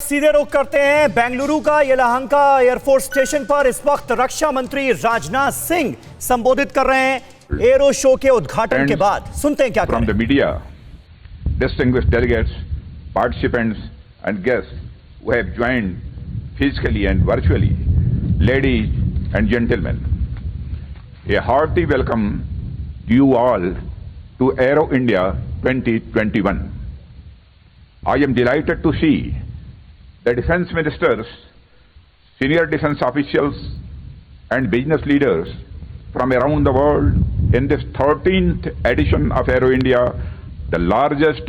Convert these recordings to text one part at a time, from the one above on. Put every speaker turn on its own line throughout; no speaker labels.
सीधे रुख करते हैं बेंगलुरु का येलाहंका एयरफोर्स स्टेशन पर इस वक्त रक्षा मंत्री राजनाथ सिंह संबोधित कर रहे हैं एरो शो के उद्घाटन के बाद। सुनते हैं क्या
From the media, distinguished delegates, participants and guests who have joined physically and virtually, ladies and gentlemen, a hearty welcome to you all to Aero India 2021. I am delighted to see the defense ministers, senior defense officials and business leaders from around the world in this 13th edition of Aero India, the largest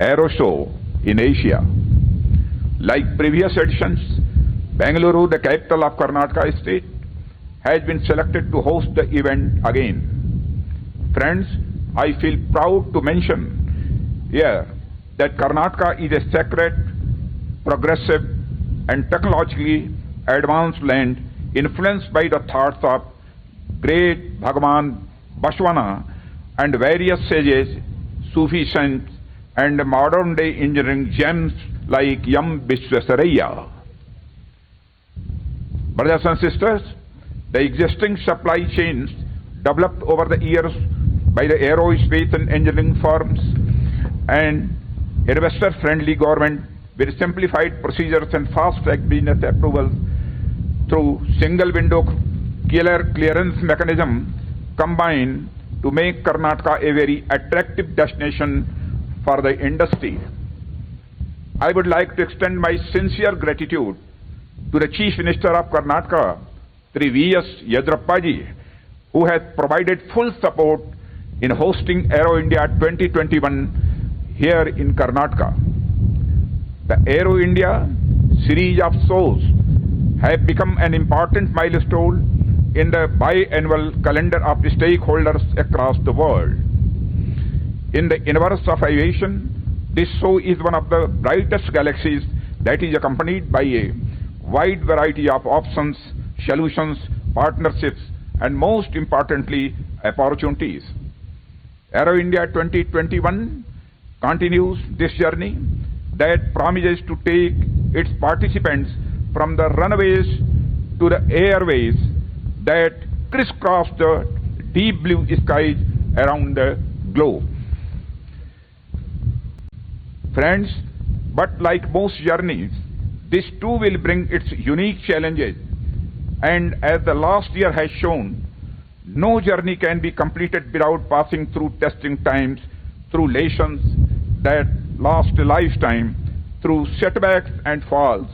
aero show in Asia. Like previous editions, Bengaluru, the capital of Karnataka state, has been selected to host the event again. Friends, I feel proud to mention here that Karnataka is a sacred, progressive and technologically advanced land influenced by the thoughts of great Bhagavan Bashwana and various sages, Sufi saints and modern day engineering gems like Yam Visvesaraya. Brothers and sisters, the existing supply chains developed over the years by the aerospace and engineering firms and investor-friendly government with simplified procedures and fast-track business approvals through single-window clearance mechanism combine to make Karnataka a very attractive destination for the industry. I would like to extend my sincere gratitude to the Chief Minister of Karnataka, Sri V.S. Yedrappaji, who has provided full support in hosting Aero India 2021 here in Karnataka. The Aero India series of shows have become an important milestone in the biannual calendar of the stakeholders across the world. In the universe of aviation, this show is one of the brightest galaxies that is accompanied by a wide variety of options, solutions, partnerships, and most importantly, opportunities. Aero India 2021 continues this journey that promises to take its participants from the runways to the airways that crisscross the deep blue skies around the globe. Friends, but like most journeys, this too will bring its unique challenges, and as the last year has shown, no journey can be completed without passing through testing times, through lessons that last a lifetime, through setbacks and falls,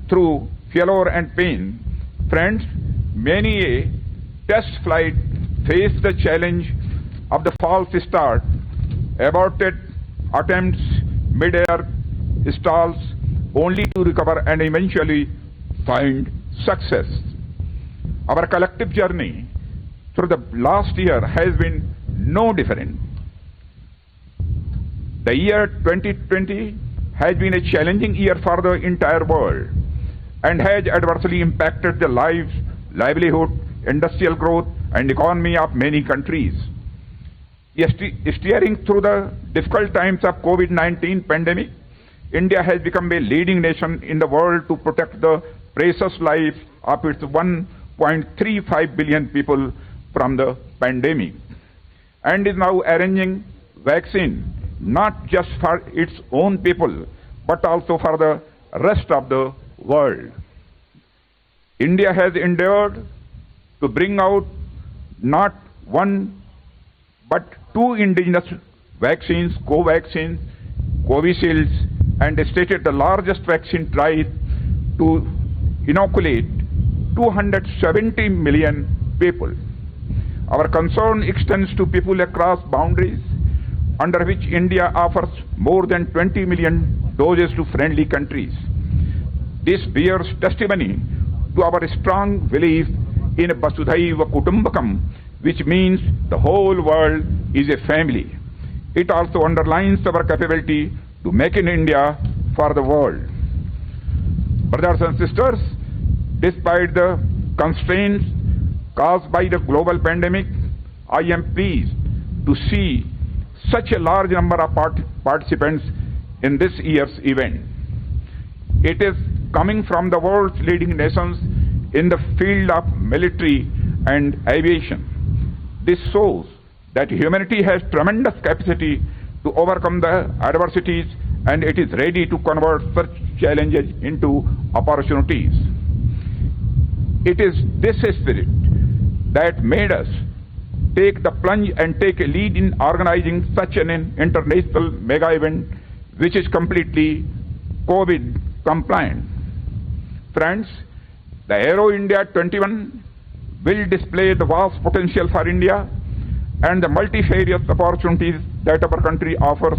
through failure and pain. Friends, many a test flight faced the challenge of the false start, aborted attempts, mid-air stalls, only to recover and eventually find success. Our collective journey through the last year has been no different. The year 2020 has been a challenging year for the entire world and has adversely impacted the lives, livelihood, industrial growth and economy of many countries. Steering through the difficult times of COVID-19 pandemic, India has become a leading nation in the world to protect the precious lives of its 1.35 billion people from the pandemic, and is now arranging vaccine not just for its own people but also for the rest of the world. India has endeavored to bring out not one but two indigenous vaccines, Covaxin, Covishield, and stated the largest vaccine drive to inoculate 270 million people. Our concern extends to people across boundaries, under which India offers more than 20 million doses to friendly countries. This bears testimony to our strong belief in Vasudhaiva Kutumbakam, which means the whole world is a family. It also underlines our capability to make in India for the world. Brothers and sisters, despite the constraints caused by the global pandemic, I am pleased to see such a large number of participants in this year's event. It is coming from the world's leading nations in the field of military and aviation. This shows that humanity has tremendous capacity to overcome the adversities, and it is ready to convert such challenges into opportunities. It is this spirit that made us take the plunge and take a lead in organizing such an international mega event which is completely COVID compliant. Friends, the Aero India 21 will display the vast potential for India and the multifarious opportunities that our country offers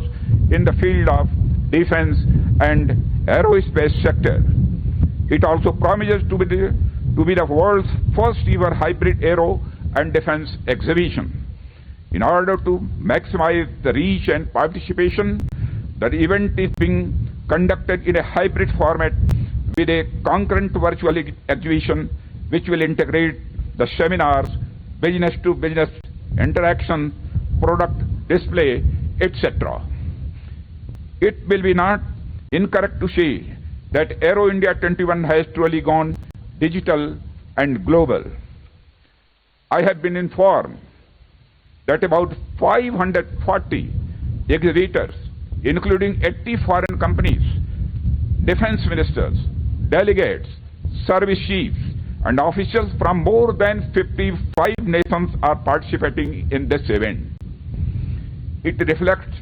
in the field of defense and aerospace sector. It also promises to be the world's first ever hybrid aero and defense exhibition. In order to maximize the reach and participation, the event is being conducted in a hybrid format with a concurrent virtual exhibition which will integrate the seminars, business-to-business interaction, product display, etc. It will be not incorrect to say that Aero India 21 has truly gone digital and global. I have been informed that about 540 exhibitors, including 80 foreign companies, defense ministers, delegates, service chiefs, and officials from more than 55 nations are participating in this event. It reflects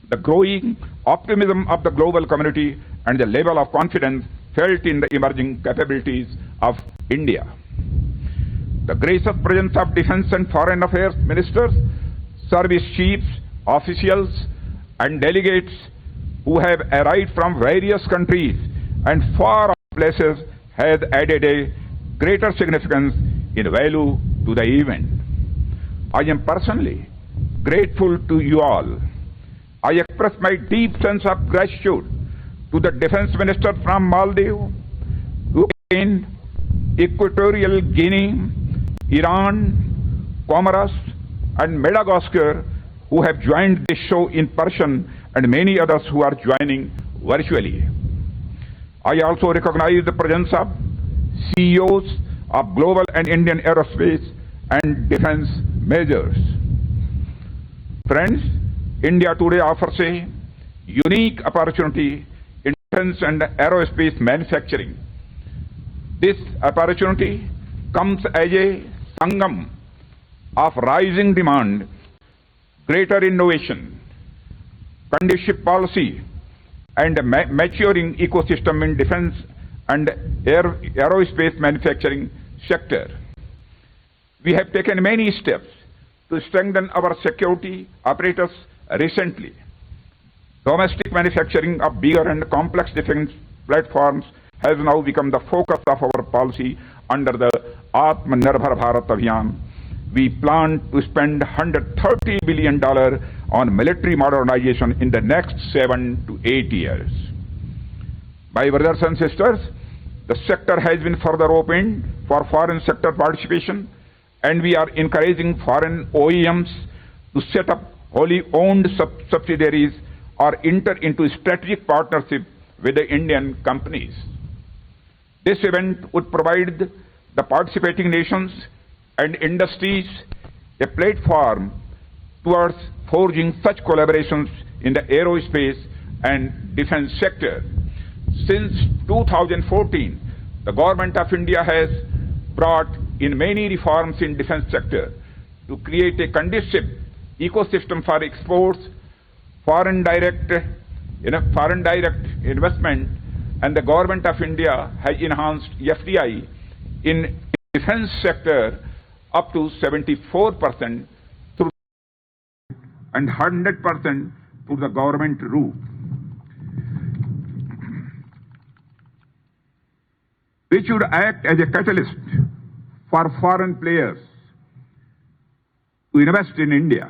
the growing optimism of the global community and the level of confidence felt in the emerging capabilities of India. The gracious presence of defense and foreign affairs ministers, service chiefs, officials, and delegates who have arrived from various countries and far-off places has added a greater significance in value to the event. I am personally grateful to you all. I express my deep sense of gratitude to the defense minister from Maldives, Ukraine, Equatorial Guinea, Iran, Comoros, and Madagascar who have joined this show in person, and many others who are joining virtually. I also recognize the presence of CEOs of global and Indian aerospace and defense majors. Friends, India today offers a unique opportunity in defense and aerospace manufacturing. This opportunity comes as a sangam of rising demand, greater innovation, conducive policy, and a maturing ecosystem in defense and aerospace manufacturing sector. We have taken many steps to strengthen our security apparatus recently. Domestic manufacturing of bigger and complex defense platforms has now become the focus of our policy under the Atmanirbhar Bharat Abhiyan. We plan to spend $130 billion on military modernization in the next 7 to 8 years. My brothers and sisters, the sector has been further opened for foreign sector participation, and we are encouraging foreign OEMs to set up wholly owned subsidiaries or enter into strategic partnership with the Indian companies. This event would provide the participating nations and industries a platform towards forging such collaborations in the aerospace and defense sector. Since 2014, the Government of India has brought in many reforms in defense sector to create a conducive ecosystem for exports, foreign direct investment, and the Government of India has enhanced FDI in defense sector up to 74% through and 100% through the government route. Which should act as a catalyst for foreign players to invest in India.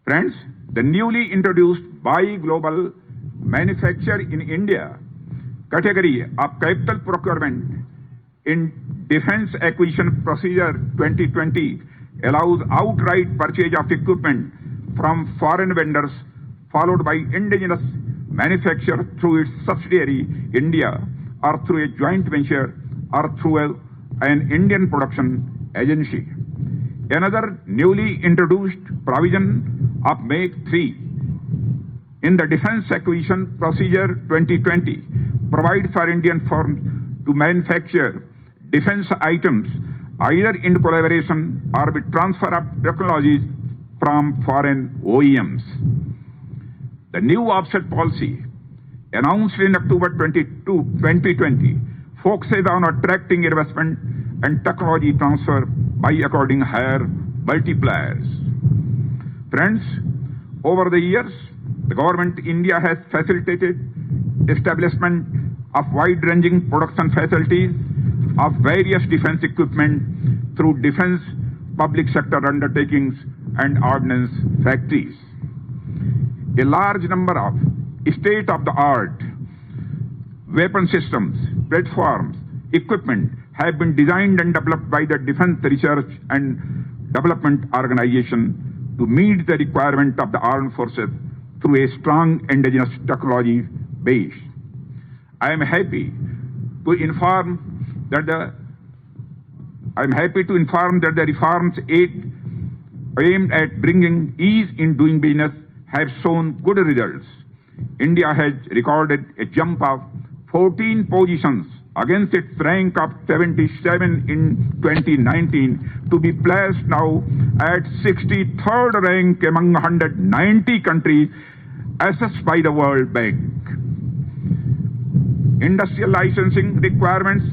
Friends, the newly introduced Buy Global Manufacture in India category of capital procurement in Defense Acquisition Procedure 2020 allows outright purchase of equipment from foreign vendors followed by indigenous manufacture through its subsidiary India or through a joint venture or through an Indian production agency. Another newly introduced provision of Make 3 in the Defence Acquisition Procedure 2020 provides for Indian firms to manufacture defence items either in collaboration or with transfer of technologies from foreign OEMs. The new offset policy announced in October 2020 focuses on attracting investment and technology transfer by according higher multipliers. Friends, over the years, the government of India has facilitated establishment of wide-ranging production facilities of various defense equipment through defense public sector undertakings and ordnance factories. A large number of state-of-the-art weapon systems, platforms, equipment have been designed and developed by the Defense Research and Development Organization to meet the requirement of the armed forces through a strong indigenous technology base. I am happy to inform that the reforms aimed at bringing ease in doing business have shown good results. India has recorded a jump of 14 positions against its rank of 77 in 2019 to be placed now at 63rd rank among 190 countries assessed by the World Bank. Industrial licensing requirements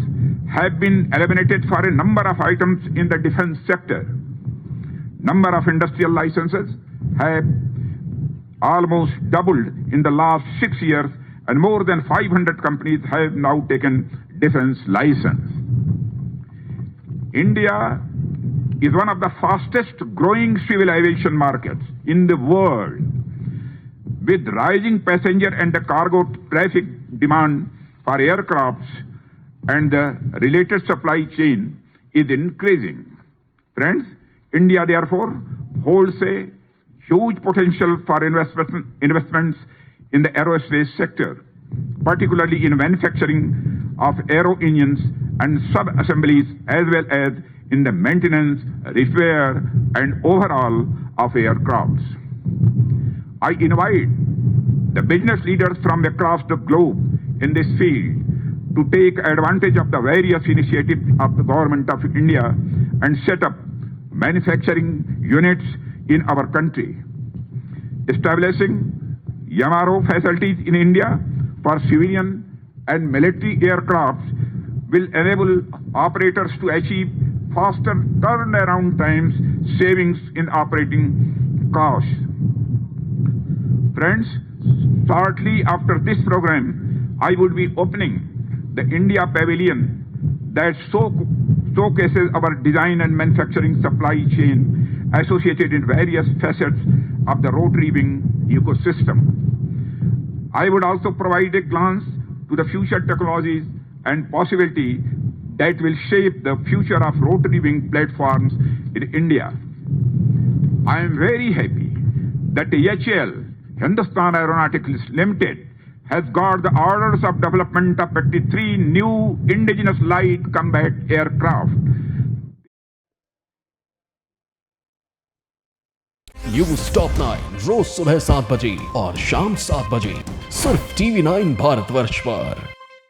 have been eliminated for a number of items in the defense sector. Number of industrial licenses have almost doubled in the last 6 years, and more than 500 companies have now taken defense license. India is one of the fastest growing civil aviation markets in the world, with rising passenger and cargo traffic demand for aircrafts, and the related supply chain is increasing. Friends, India therefore holds a huge potential for investments in the aerospace sector, particularly in manufacturing of aero engines and sub-assemblies, as well as in the maintenance, repair, and overhaul of aircrafts. I invite the business leaders from across the globe in this field to take advantage of the various initiatives of the Government of India and set up manufacturing units in our country. Establishing MRO facilities in India for civilian and military aircrafts will enable operators to achieve faster turnaround times, savings in operating costs. Friends, shortly after this program, I would be opening the India Pavilion that showcases our design and manufacturing supply chain associated in various facets of the rotary wing ecosystem. I would also provide a glance to the future technologies and possibilities that will shape the future of rotary wing platforms in India. I am very happy that HAL, Hindustan Aeronautics Limited, has got the orders of development of 53 new indigenous light combat aircraft.
News top 9 रोज सुबह 7 बजे और शाम 7 बजे सिर्फ TV9 Bharatvarsh पर।